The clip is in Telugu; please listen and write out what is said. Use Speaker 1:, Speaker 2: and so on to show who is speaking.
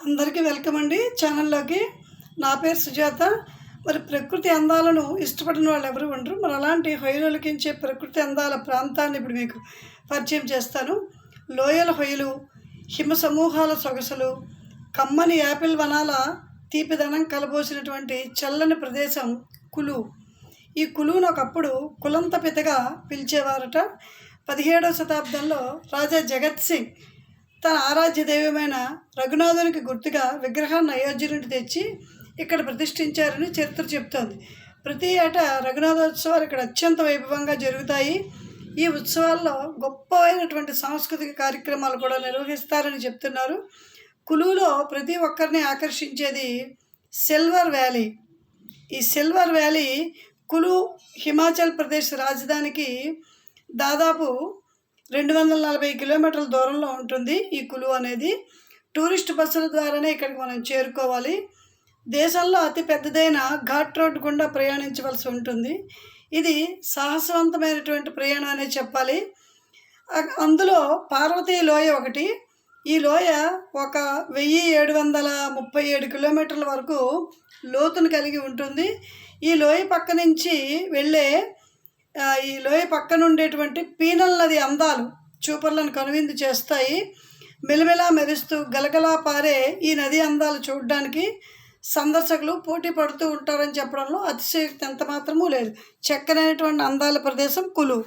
Speaker 1: అందరికీ వెల్కమ్ అండి ఛానల్లోకి. నా పేరు సుజాత. మరి ప్రకృతి అందాలను ఇష్టపడిన వాళ్ళు ఎవరు ఉండరు. మరి అలాంటి హొయలులకించే ప్రకృతి అందాల ప్రాంతాన్ని ఇప్పుడు మీకు పరిచయం చేస్తాను. లోయల హొయలు, హిమ సమూహాల సొగసులు, కమ్మని యాపిల్ వనాల తీపిదనం కలబోసినటువంటి చల్లని ప్రదేశం కులు. ఈ కులును ఒకప్పుడు కులంత పితగా పిలిచేవారట. 17వ శతాబ్దంలో రాజా జగత్ సింగ్ తన ఆరాధ్య దైవమైన రఘునాథునికి గుర్తుగా విగ్రహాన్ని అయోధ్య నుండి తెచ్చి ఇక్కడ ప్రతిష్ఠించారని చరిత్ర చెప్తోంది. ప్రతి ఏటా రఘునాథోత్సవాలు ఇక్కడ అత్యంత వైభవంగా జరుగుతాయి. ఈ ఉత్సవాల్లో గొప్పమైనటువంటి సాంస్కృతిక కార్యక్రమాలు కూడా నిర్వహిస్తారని చెప్తున్నారు. కులులో ప్రతి ఒక్కరిని ఆకర్షించేది సిల్వర్ వ్యాలీ. ఈ సిల్వర్ వ్యాలీ కులు హిమాచల్ ప్రదేశ్ రాజధానికి దాదాపు 240 కిలోమీటర్ల దూరంలో ఉంటుంది. ఈ కులు అనేది టూరిస్ట్ బస్సుల ద్వారానే ఇక్కడికి మనం చేరుకోవాలి. దేశంలో అతి పెద్దదైన ఘాట్ రోడ్ గుండా ప్రయాణించవలసి ఉంటుంది. ఇది సాహసవంతమైనటువంటి ప్రయాణం అనే చెప్పాలి. అందులో పార్వతీ లోయ ఒకటి. ఈ లోయ ఒక 1737 కిలోమీటర్ల వరకు లోతును కలిగి ఉంటుంది. ఈ లోయ పక్క నుంచి వెళ్ళే ఈ లోయ పక్కన ఉండేటువంటి పీనల్ నది అందాలు చూపర్లను కనువిందు చేస్తాయి. మెలమెలా మెరుస్తూ గలగలా పారే ఈ నది అందాలు చూడడానికి సందర్శకులు పోటీ పడుతూ ఉంటారని చెప్పడంలో అతిశయోక్తి ఎంత మాత్రమూ లేదు. చక్కనైనటువంటి అందాల ప్రదేశం కులు.